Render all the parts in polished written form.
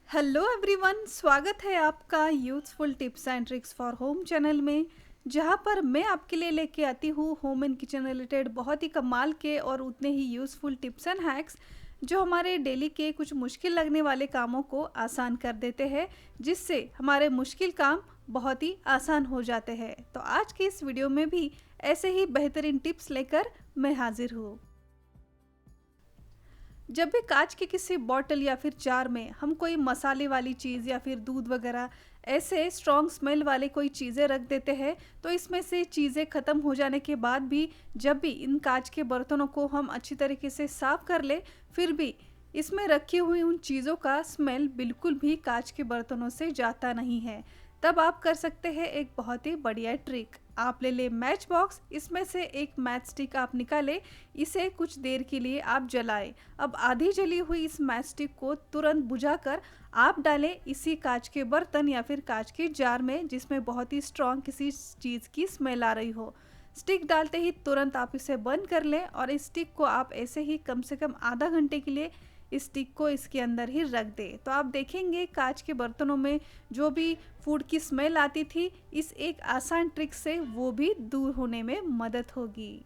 Hello everyone, स्वागत है आपका youthful tips and tricks for home channel में। जहां पर मैं आपके लिए लेके आती हूँ होम एंड किचन रिलेटेड बहुत ही कमाल के और उतने ही यूज़फुल टिप्स एंड हैक्स जो हमारे डेली के कुछ मुश्किल लगने वाले कामों को आसान कर देते हैं, जिससे हमारे मुश्किल काम बहुत ही आसान हो जाते हैं। तो आज की इस वीडियो में भी ऐसे ही बेहतरीन टिप्स लेकर मैं हाजिर हूँ। जब भी कांच के किसी बॉटल या फिर जार में हम कोई मसाले वाली चीज़ या फिर दूध वगैरह ऐसे स्ट्रॉन्ग स्मेल वाले कोई चीज़ें रख देते हैं, तो इसमें से चीज़ें ख़त्म हो जाने के बाद भी जब भी इन कांच के बर्तनों को हम अच्छी तरीके से साफ़ कर ले, फिर भी इसमें रखी हुई उन चीज़ों का स्मेल बिल्कुल भी कांच के बर्तनों से जाता नहीं है। तब आप कर सकते हैं एक बहुत ही बढ़िया ट्रिक। आप ले ले मैच बॉक्स, इसमें से एक मैच स्टिक आप निकालें, इसे कुछ देर के लिए आप जलाएं। अब आधी जली हुई इस मैच स्टिक को तुरंत बुझाकर आप डालें इसी कांच के बर्तन या फिर कांच के जार में जिसमें बहुत ही स्ट्रॉन्ग किसी चीज़ की स्मेल आ रही हो। स्टिक डालते ही तुरंत आप इसे बंद कर लें और इस स्टिक को आप ऐसे ही कम से कम आधा घंटे के लिए इस स्टिक को इसके अंदर ही रख दें। तो आप देखेंगे कांच के बर्तनों में जो भी फूड की स्मेल आती थी, इस एक आसान ट्रिक से वो भी दूर होने में मदद होगी।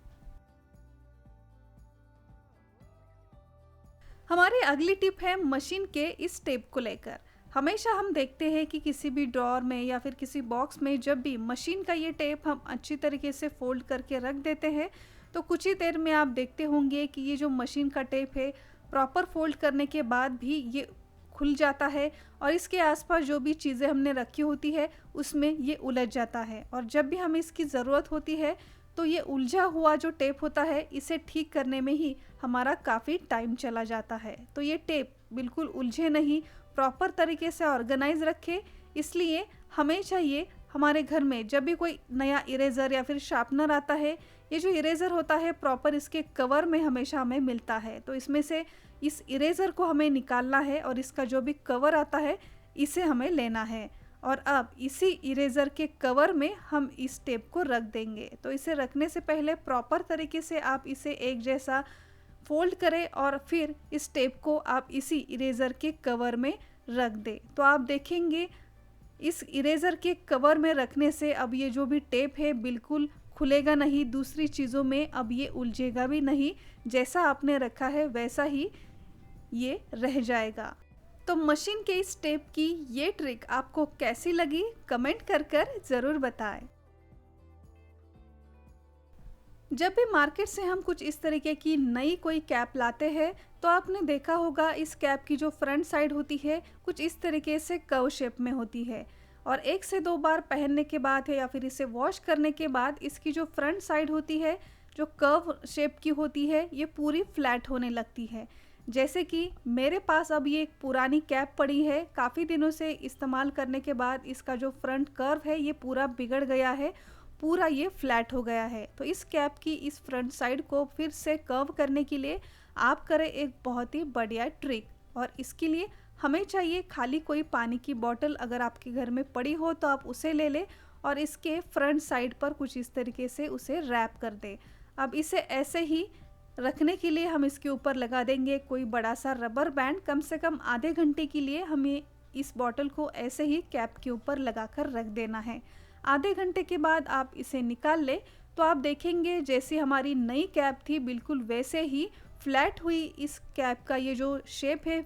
हमारी अगली टिप है मशीन के इस टेप को लेकर। हमेशा हम देखते हैं कि किसी भी ड्रॉर में या फिर किसी बॉक्स में जब भी मशीन का ये टेप हम अच्छी तरीके से फोल्ड करके रख देते हैं, तो कुछ ही देर में आप देखते होंगे कि ये जो मशीन का टेप है प्रॉपर फोल्ड करने के बाद भी ये खुल जाता है और इसके आसपास जो भी चीज़ें हमने रखी होती है उसमें ये उलझ जाता है। और जब भी हमें इसकी ज़रूरत होती है तो ये उलझा हुआ जो टेप होता है इसे ठीक करने में ही हमारा काफ़ी टाइम चला जाता है। तो ये टेप बिल्कुल उलझे नहीं, प्रॉपर तरीके से ऑर्गेनाइज रखे। इसलिए हमें चाहिए हमारे घर में जब भी कोई नया इरेज़र या फिर शार्पनर आता है, ये जो इरेज़र होता है प्रॉपर इसके कवर में हमेशा हमें मिलता है। तो इसमें से इस इरेज़र को हमें निकालना है और इसका जो भी कवर आता है इसे हमें लेना है। और अब इसी इरेज़र के कवर में हम इस टेप को रख देंगे। तो इसे रखने से पहले प्रॉपर तरीके से आप इसे एक जैसा फोल्ड करें और फिर इस टेप को आप इसी इरेज़र के कवर में रख दें। तो आप देखेंगे इस इरेज़र के कवर में रखने से अब ये जो भी टेप है बिल्कुल खुलेगा नहीं, दूसरी चीज़ों में अब ये उलझेगा भी नहीं, जैसा आपने रखा है वैसा ही ये रह जाएगा। तो मशीन के इस टेप की ये ट्रिक आपको कैसी लगी, कमेंट कर ज़रूर बताएं। जब भी मार्केट से हम कुछ इस तरीके की नई कोई कैप लाते हैं, तो आपने देखा होगा इस कैप की जो फ्रंट साइड होती है कुछ इस तरीके से कर्व शेप में होती है और एक से दो बार पहनने के बाद है या फिर इसे वॉश करने के बाद इसकी जो फ्रंट साइड होती है जो कर्व शेप की होती है ये पूरी फ्लैट होने लगती है। जैसे कि मेरे पास अब ये एक पुरानी कैप पड़ी है, काफ़ी दिनों से इस्तेमाल करने के बाद इसका जो फ्रंट कर्व है ये पूरा बिगड़ गया है, पूरा ये फ्लैट हो गया है। तो इस कैप की इस फ्रंट साइड को फिर से कर्व करने के लिए आप करें एक बहुत ही बढ़िया ट्रिक। और इसके लिए हमें चाहिए खाली कोई पानी की बोतल, अगर आपके घर में पड़ी हो तो आप उसे ले लें और इसके फ्रंट साइड पर कुछ इस तरीके से उसे रैप कर दें। अब इसे ऐसे ही रखने के लिए हम इसके ऊपर लगा देंगे कोई बड़ा सा रबर बैंड। कम से कम आधे घंटे के लिए हमें इस बॉटल को ऐसे ही कैप के ऊपर लगाकर रख देना है। आधे घंटे के बाद आप इसे निकाल लें तो आप देखेंगे जैसी हमारी नई कैप थी बिल्कुल वैसे ही फ्लैट हुई इस कैप का ये जो शेप है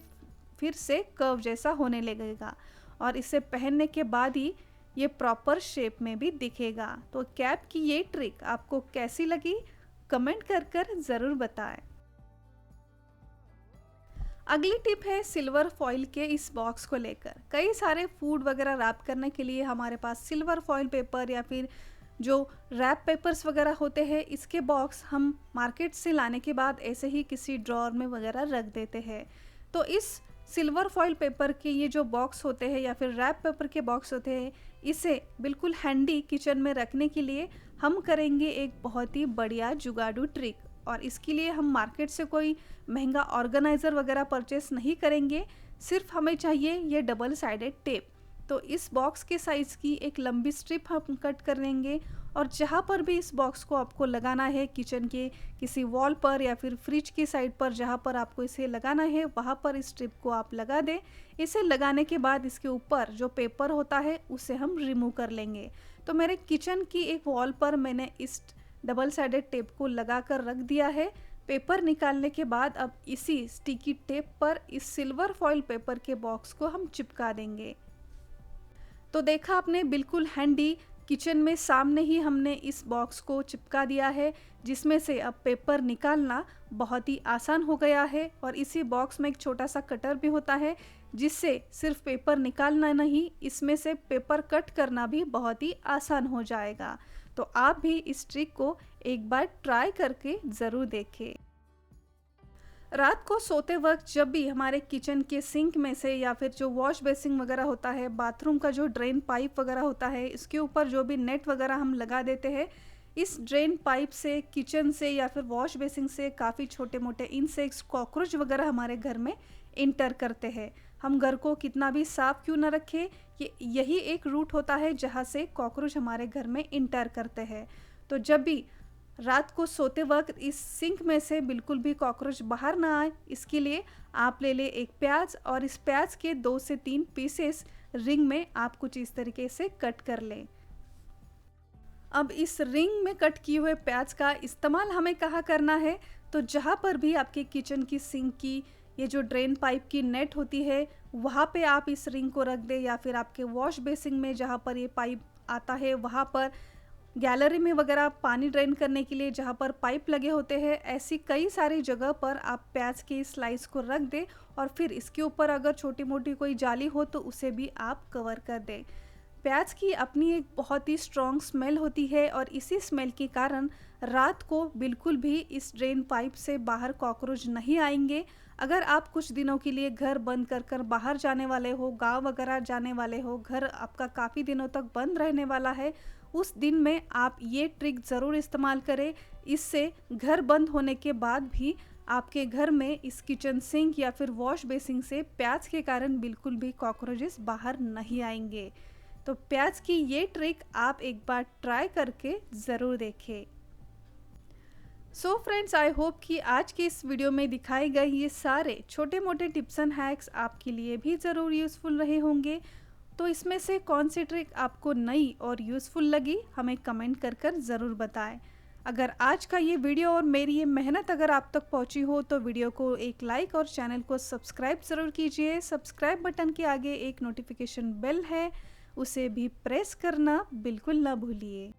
फिर से कर्व जैसा होने लगेगा और इसे पहनने के बाद ही ये प्रॉपर शेप में भी दिखेगा। तो कैप की ये ट्रिक आपको कैसी लगी, कमेंट कर ज़रूर बताएं। अगली टिप है सिल्वर फॉइल के इस बॉक्स को लेकर। कई सारे फूड वगैरह रैप करने के लिए हमारे पास सिल्वर फॉइल पेपर या फिर जो रैप पेपर्स वगैरह होते हैं इसके बॉक्स हम मार्केट से लाने के बाद ऐसे ही किसी ड्रॉर में वगैरह रख देते हैं। तो इस सिल्वर फॉइल पेपर के ये जो बॉक्स होते हैं या फिर रैप पेपर के बॉक्स होते हैं, इसे बिल्कुल हैंडी किचन में रखने के लिए हम करेंगे एक बहुत ही बढ़िया जुगाड़ू ट्रिक। और इसके लिए हम मार्केट से कोई महंगा ऑर्गेनाइज़र वगैरह परचेस नहीं करेंगे, सिर्फ हमें चाहिए ये डबल साइडेड टेप। तो इस बॉक्स के साइज़ की एक लंबी स्ट्रिप हम कट कर लेंगे और जहाँ पर भी इस बॉक्स को आपको लगाना है, किचन के किसी वॉल पर या फिर फ्रिज की साइड पर जहाँ पर आपको इसे लगाना है वहाँ पर इस स्ट्रिप को आप लगा दें। इसे लगाने के बाद इसके ऊपर जो पेपर होता है उसे हम रिमूव कर लेंगे। तो मेरे किचन की एक वॉल पर मैंने इस डबल साइडेड टेप को लगा कर रख दिया है। पेपर निकालने के बाद अब इसी स्टिकी टेप पर इस सिल्वर फॉइल पेपर के बॉक्स को हम चिपका देंगे। तो देखा आपने, बिल्कुल हैंडी किचन में सामने ही हमने इस बॉक्स को चिपका दिया है, जिसमें से अब पेपर निकालना बहुत ही आसान हो गया है। और इसी बॉक्स में एक छोटा सा कटर भी होता है, जिससे सिर्फ पेपर निकालना नहीं, इसमें से पेपर कट करना भी बहुत ही आसान हो जाएगा। तो आप भी इस ट्रिक को एक बार ट्राई करके ज़रूर देखें। रात को सोते वक्त जब भी हमारे किचन के सिंक में से या फिर जो वॉश बेसिन वगैरह होता है, बाथरूम का जो ड्रेन पाइप वगैरह होता है, इसके ऊपर जो भी नेट वगैरह हम लगा देते हैं, इस ड्रेन पाइप से, किचन से या फिर वॉश बेसिन से काफ़ी छोटे मोटे इंसेक्ट्स, कॉकरोच वगैरह हमारे घर में इंटर करते हैं। हम घर को कितना भी साफ क्यों ना रखें, यही एक रूट होता है जहाँ से कॉकरोच हमारे घर में इंटर करते हैं। तो जब भी रात को सोते वक्त इस सिंक में से बिल्कुल भी कॉकरोच बाहर ना आए, इसके लिए आप ले लें एक प्याज और इस प्याज के 2 से 3 पीसेस रिंग में आप कुछ इस तरीके से कट कर लें। अब इस रिंग में कट किए हुए प्याज का इस्तेमाल हमें कहाँ करना है, तो जहाँ पर भी आपके किचन की सिंक की ये जो ड्रेन पाइप की नेट होती है वहाँ पे आप इस रिंग को रख दें, या फिर आपके वॉश बेसिन में जहाँ पर ये पाइप आता है वहाँ पर, गैलरी में वगैरह पानी ड्रेन करने के लिए जहाँ पर पाइप लगे होते हैं, ऐसी कई सारी जगह पर आप प्याज के स्लाइस को रख दें। और फिर इसके ऊपर अगर छोटी मोटी कोई जाली हो तो उसे भी आप कवर कर दें। प्याज की अपनी एक बहुत ही स्ट्रॉन्ग स्मेल होती है और इसी स्मेल के कारण रात को बिल्कुल भी इस ड्रेन पाइप से बाहर कॉकरोच नहीं आएंगे। अगर आप कुछ दिनों के लिए घर बंद कर बाहर जाने वाले हो, गांव वगैरह जाने वाले हो, घर आपका काफ़ी दिनों तक बंद रहने वाला है, उस दिन में आप ये ट्रिक ज़रूर इस्तेमाल करें। इससे घर बंद होने के बाद भी आपके घर में इस किचन सिंक या फिर वॉश बेसिन से प्याज के कारण बिल्कुल भी कॉकरोचेस बाहर नहीं आएंगे। तो प्याज की ये ट्रिक आप एक बार ट्राई करके ज़रूर देखें। सो फ्रेंड्स, आई होप कि आज के इस वीडियो में दिखाए गए ये सारे छोटे मोटे टिप्स एंड हैक्स आपके लिए भी ज़रूर यूज़फुल रहे होंगे। तो इसमें से कौन सी ट्रिक आपको नई और यूज़फुल लगी, हमें कमेंट कर ज़रूर बताएं। अगर आज का ये वीडियो और मेरी ये मेहनत अगर आप तक पहुंची हो तो वीडियो को एक लाइक और चैनल को सब्सक्राइब ज़रूर कीजिए। सब्सक्राइब बटन के आगे एक नोटिफिकेशन बेल है, उसे भी प्रेस करना बिल्कुल ना भूलिए।